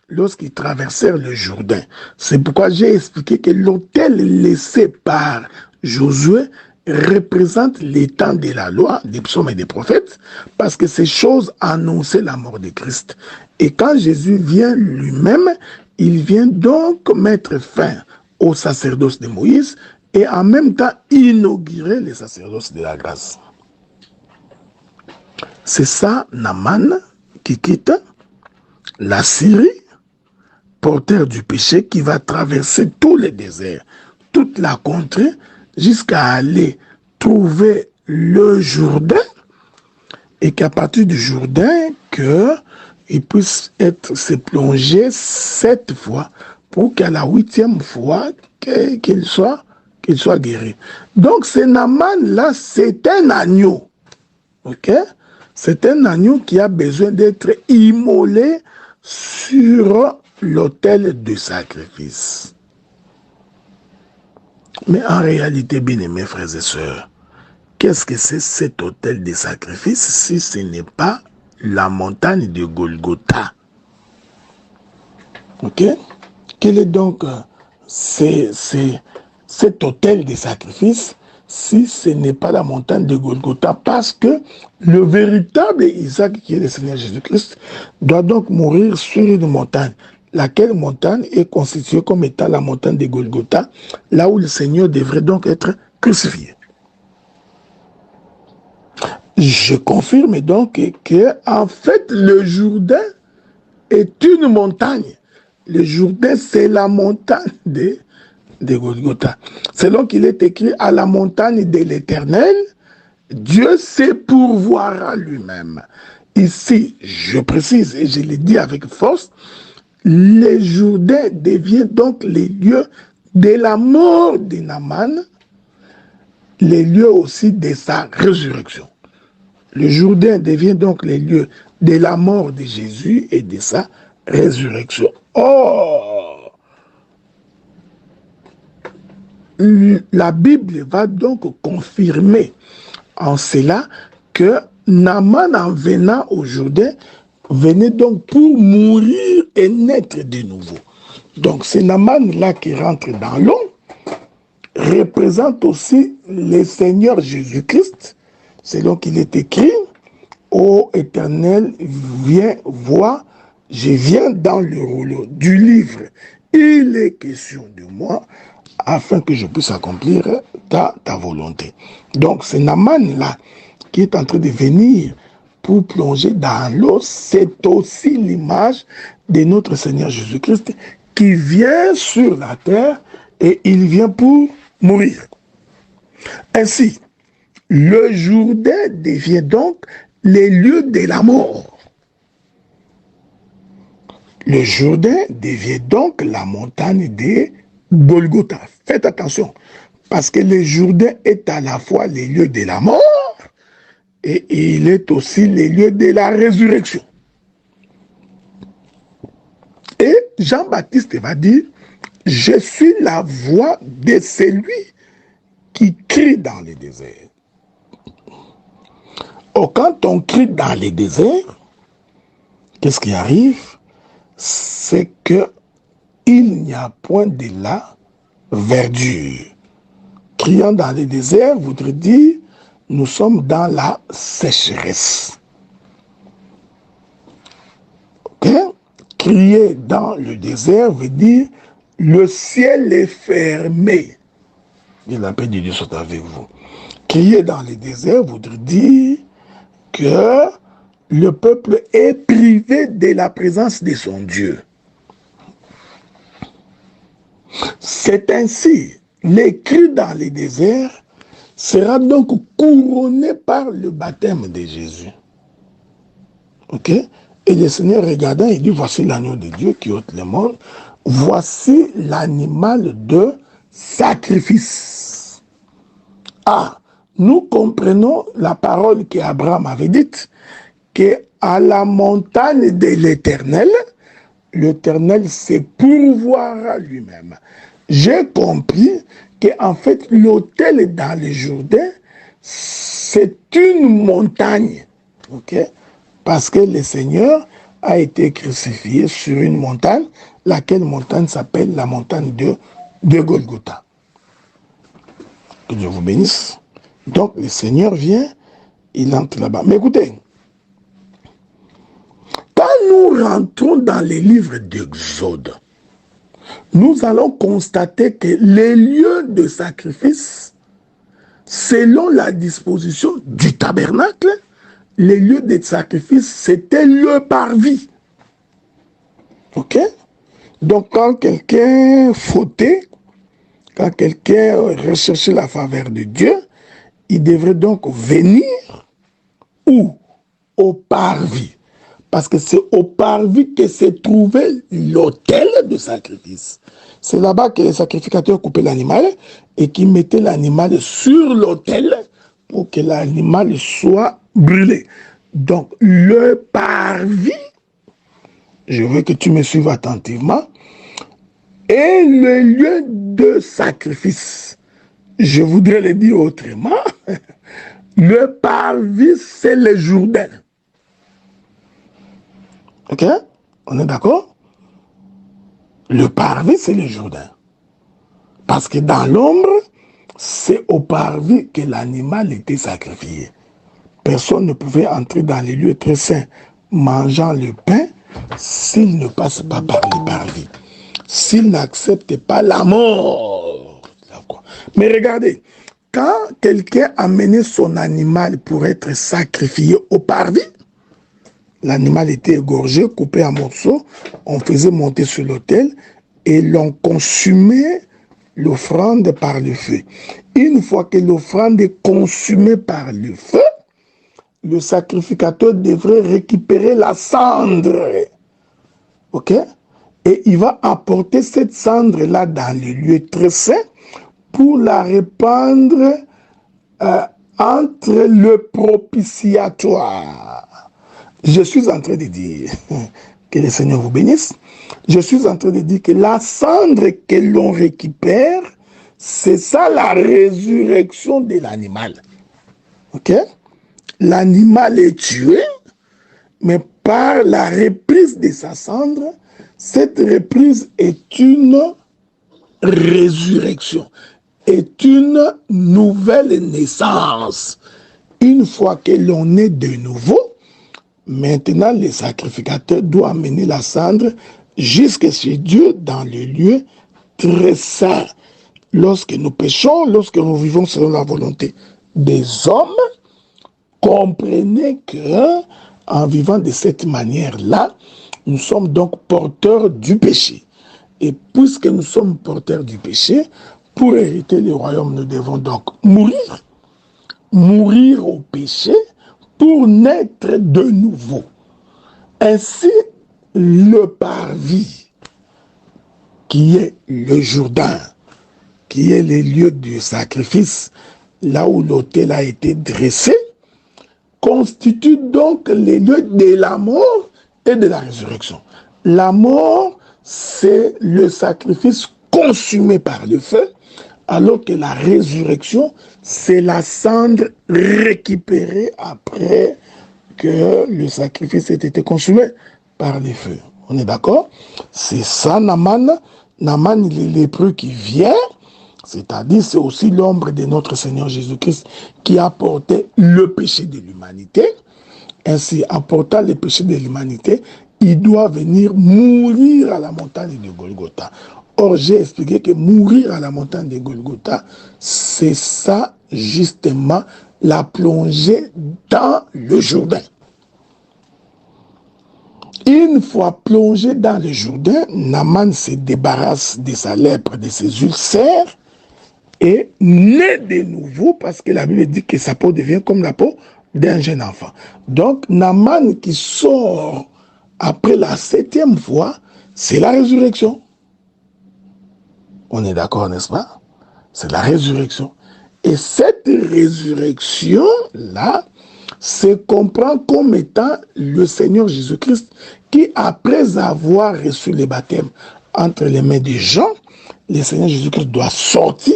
lorsqu'ils traversèrent le Jourdain. C'est pourquoi j'ai expliqué que l'autel laissé par Josué représente les temps de la loi, des psaumes et des prophètes, parce que ces choses annonçaient la mort de Christ. Et quand Jésus vient lui-même, il vient donc mettre fin au sacerdoce de Moïse et en même temps inaugurer le sacerdoce de la grâce. C'est ça, Naaman, qui quitte la Syrie, porteur du péché, qui va traverser tous les déserts, toute la contrée, jusqu'à aller trouver le Jourdain, et qu'à partir du Jourdain, qu'il puisse se plonger 7 fois, pour qu'à la 8e fois, qu'il soit guéri. Donc, ce Naaman-là, c'est un agneau. Ok? C'est un agneau qui a besoin d'être immolé sur l'autel de sacrifice. Mais en réalité, bien-aimés frères et sœurs, qu'est-ce que c'est cet autel de sacrifice si ce n'est pas la montagne de Golgotha? Ok? Quel est donc cet autel de sacrifice si ce n'est pas la montagne de Golgotha? Parce que le véritable Isaac, qui est le Seigneur Jésus-Christ, doit donc mourir sur une montagne. Laquelle montagne est constituée comme étant la montagne de Golgotha, là où le Seigneur devrait donc être crucifié. Je confirme donc que, en fait, le Jourdain est une montagne. Le Jourdain, c'est la montagne de Golgotha. Selon qu'il est écrit à la montagne de l'Éternel, Dieu se pourvoira lui-même. Ici, je précise et je le dis avec force, le Jourdain devient donc les lieux de la mort de Naaman, les lieux aussi de sa résurrection. Le Jourdain devient donc les lieux de la mort de Jésus et de sa résurrection. Or, la Bible va donc confirmer en cela que Naaman, en venant au Jourdain, venait donc pour mourir et naître de nouveau. Donc, ce Naaman-là qui rentre dans l'eau représente aussi le Seigneur Jésus-Christ, selon qu'il est écrit, « Ô Éternel, viens voir, je viens dans le rouleau du livre. Il est question de moi, afin que je puisse accomplir ta volonté. » Donc, c'est Naaman-là qui est en train de venir pour plonger dans l'eau, c'est aussi l'image de notre Seigneur Jésus-Christ qui vient sur la terre et il vient pour mourir. Ainsi, le Jourdain devient donc les lieux de la mort. Le Jourdain devient donc la montagne de Golgotha. Faites attention, parce que le Jourdain est à la fois les lieux de la mort et il est aussi les lieux de la résurrection. Et Jean-Baptiste va dire, « Je suis la voix de celui qui crie dans le désert. » Or, quand on crie dans les déserts, qu'est-ce qui arrive? C'est que il n'y a point de la verdure. Criant dans les déserts voudrait dire nous sommes dans la sécheresse. Ok? Crier dans le désert veut dire le ciel est fermé. Et la paix de Dieu soit avec vous. Crier dans le désert voudrait dire que le peuple est privé de la présence de son Dieu. C'est ainsi, l'écrit dans les déserts sera donc couronné par le baptême de Jésus. Ok? Et le Seigneur regardant, il dit, voici l'agneau de Dieu qui ôte le monde, voici l'animal de sacrifice. Ah, nous comprenons la parole qu'Abraham avait dite, qu'à la montagne de l'Éternel, l'Éternel se pourvoira lui-même. J'ai compris qu'en fait, l'autel dans le Jourdain, c'est une montagne. Ok? Parce que le Seigneur a été crucifié sur une montagne, laquelle montagne s'appelle la montagne de Golgotha. Que Dieu vous bénisse. Donc, le Seigneur vient, il entre là-bas. Mais écoutez, quand nous rentrons dans les livres d'Exode, nous allons constater que les lieux de sacrifice, selon la disposition du tabernacle, les lieux de sacrifice, c'était le parvis. Ok? Donc, quand quelqu'un fautait, quand quelqu'un recherchait la faveur de Dieu, il devrait donc venir où? Au parvis. Parce que c'est au parvis que se trouvait l'autel de sacrifice. C'est là-bas que les sacrificateurs coupaient l'animal et qui mettaient l'animal sur l'autel pour que l'animal soit brûlé. Donc, le parvis, je veux que tu me suives attentivement, est le lieu de sacrifice. Je voudrais le dire autrement. Le parvis, c'est le Jourdain. Ok? On est d'accord? Le parvis, c'est le Jourdain. Parce que dans l'ombre, c'est au parvis que l'animal était sacrifié. Personne ne pouvait entrer dans les lieux très saints mangeant le pain s'il ne passe pas par le parvis. S'il n'accepte pas la mort. Mais regardez, quand quelqu'un amenait son animal pour être sacrifié au parvis, l'animal était égorgé, coupé en morceaux, on faisait monter sur l'autel et l'on consumait l'offrande par le feu. Une fois que l'offrande est consumée par le feu, le sacrificateur devrait récupérer la cendre. Ok? Et il va apporter cette cendre-là dans le lieu très saint pour la répandre entre le propitiatoire. Je suis en train de dire, que le Seigneur vous bénisse, je suis en train de dire que la cendre que l'on récupère, c'est ça la résurrection de l'animal. Ok? L'animal est tué, mais par la reprise de sa cendre, cette reprise est une résurrection, est une nouvelle naissance. Une fois que l'on est de nouveau, maintenant le sacrificateur doit amener la cendre jusque chez Dieu dans le lieu très saint. Lorsque nous péchons, lorsque nous vivons selon la volonté des hommes, comprenez que en vivant de cette manière-là, nous sommes donc porteurs du péché. Et puisque nous sommes porteurs du péché, pour hériter le royaume, nous devons donc mourir. Mourir au péché pour naître de nouveau. Ainsi, le parvis, qui est le Jourdain, qui est le lieu du sacrifice, là où l'autel a été dressé, constitue donc les lieux de la mort et de la résurrection. La mort, c'est le sacrifice consumé par le feu, alors que la résurrection, c'est la cendre récupérée après que le sacrifice ait été consumé par le feu. On est d'accord? C'est ça, Naaman. Naaman, il est lépreux qui vient, c'est-à-dire c'est aussi l'ombre de notre Seigneur Jésus-Christ qui a porté le péché de l'humanité. Ainsi, en portant le péché de l'humanité, il doit venir mourir à la montagne de Golgotha. Or, j'ai expliqué que mourir à la montagne de Golgotha, c'est ça, justement, la plongée dans le Jourdain. Une fois plongé dans le Jourdain, Naaman se débarrasse de sa lèpre, de ses ulcères, et naît de nouveau, parce que la Bible dit que sa peau devient comme la peau d'un jeune enfant. Donc, Naaman qui sort après la 7e fois, c'est la résurrection. On est d'accord, n'est-ce pas? C'est la résurrection. Et cette résurrection-là se comprend comme étant le Seigneur Jésus-Christ qui, après avoir reçu le baptême entre les mains des gens, le Seigneur Jésus-Christ doit sortir.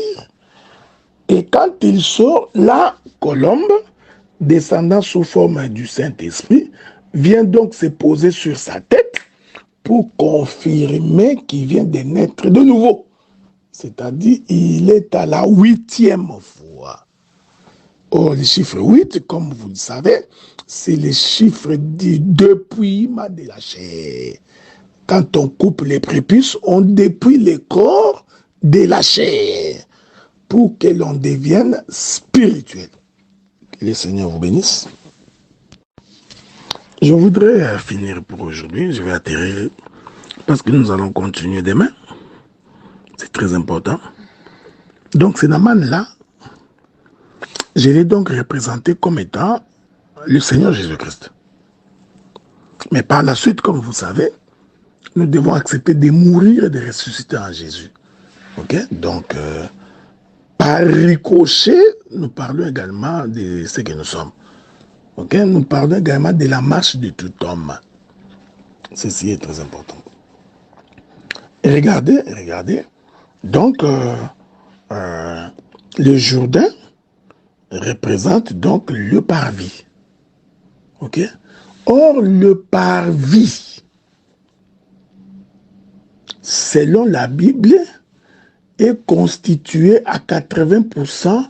Et quand il sort, la colombe, descendant sous forme du Saint-Esprit, vient donc se poser sur sa tête pour confirmer qu'il vient de naître de nouveau. C'est-à-dire, il est à la 8e fois. Or, le chiffre 8, comme vous le savez, c'est le chiffre du dépouillement de la chair. Quand on coupe les prépuces, on dépouille le corps de la chair pour que l'on devienne spirituel. Que le Seigneur vous bénisse. Je voudrais finir pour aujourd'hui. Je vais atterrir parce que nous allons continuer demain. C'est très important. Donc, c'est Naaman-là, je l'ai donc représenté comme étant le Seigneur Jésus-Christ. Mais par la suite, comme vous savez, nous devons accepter de mourir et de ressusciter en Jésus. Ok? Donc, par ricochet, nous parlons également de ce que nous sommes. Ok? Nous parlons également de la marche de tout homme. Ceci est très important. Et regardez. Donc, le Jourdain représente donc le parvis. Ok? Or, le parvis, selon la Bible, est constitué à 80%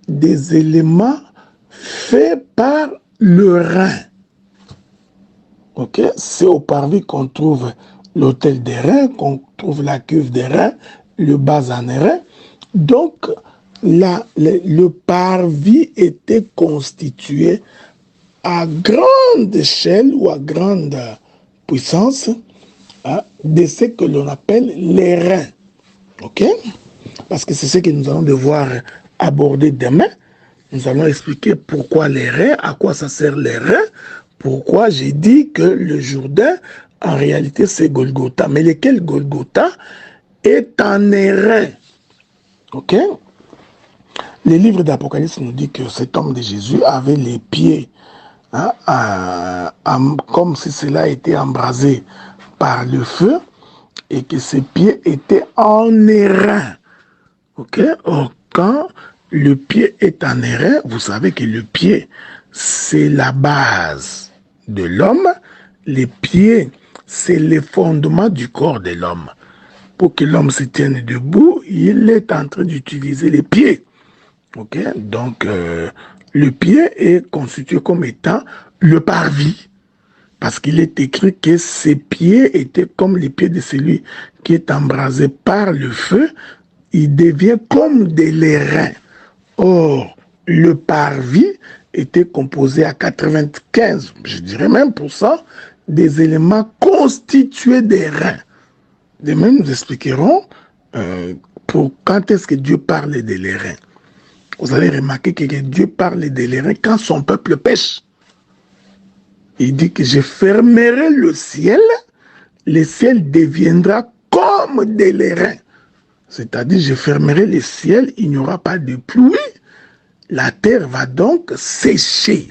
des éléments faits par le rein. Ok? C'est au parvis qu'on trouve l'autel des reins, qu'on trouve la cuve des reins, le basan des reins. Donc, le parvis était constitué à grande échelle ou à grande puissance de ce que l'on appelle les reins. Ok? Parce que c'est ce que nous allons devoir aborder demain. Nous allons expliquer pourquoi les reins, à quoi ça sert les reins, pourquoi j'ai dit que le Jourdain, en réalité, c'est Golgotha. Mais lequel Golgotha est en airain. Ok? Le livre d'Apocalypse nous dit que cet homme de Jésus avait les pieds comme si cela était embrasé par le feu et que ses pieds étaient en airain. Ok? Or, quand le pied est en airain, vous savez que le pied, c'est la base de l'homme. Les pieds, c'est le fondement du corps de l'homme. Pour que l'homme se tienne debout, il est en train d'utiliser les pieds. Ok? Donc, le pied est constitué comme étant le parvis. Parce qu'il est écrit que ses pieds étaient comme les pieds de celui qui est embrasé par le feu. Il devient comme des lairins. Or, le parvis était composé à 95, je dirais même pour ça, des éléments constitués des reins. De même, nous expliquerons pour quand est-ce que Dieu parle des lairins. Vous allez remarquer que Dieu parle des lairins quand son peuple pêche. Il dit que je fermerai le ciel deviendra comme des lairins. C'est-à-dire, je fermerai le ciel, il n'y aura pas de pluie. La terre va donc sécher.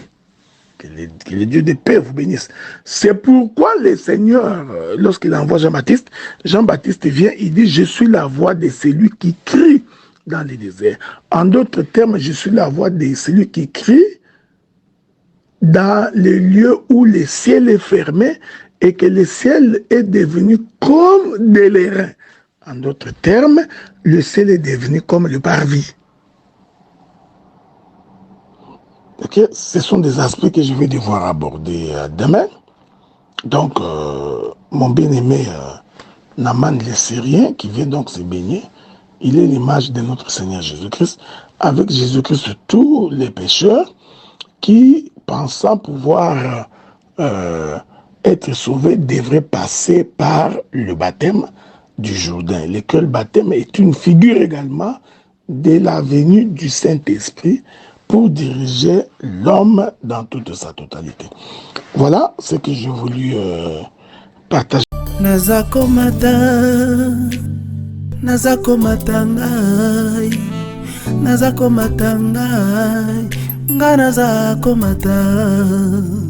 Que le Dieu de paix vous bénisse. C'est pourquoi le Seigneur, lorsqu'il envoie Jean-Baptiste vient, il dit, je suis la voix de celui qui crie dans les déserts. En d'autres termes, je suis la voix de celui qui crie dans les lieux où le ciel est fermé et que le ciel est devenu comme des lairins. En d'autres termes, le ciel est devenu comme le parvis. Okay? Ce sont des aspects que je vais devoir aborder demain. Donc, mon bien-aimé Naaman le Syrien, qui vient donc se baigner, il est l'image de notre Seigneur Jésus-Christ. Avec Jésus-Christ, tous les pécheurs qui, pensant pouvoir être sauvé devrait passer par le baptême du Jourdain, lequel baptême est une figure également de la venue du Saint-Esprit pour diriger l'homme dans toute sa totalité. Voilà ce que j'ai voulu partager. Nazako matangai, nazako matangai, nga nazako matangai.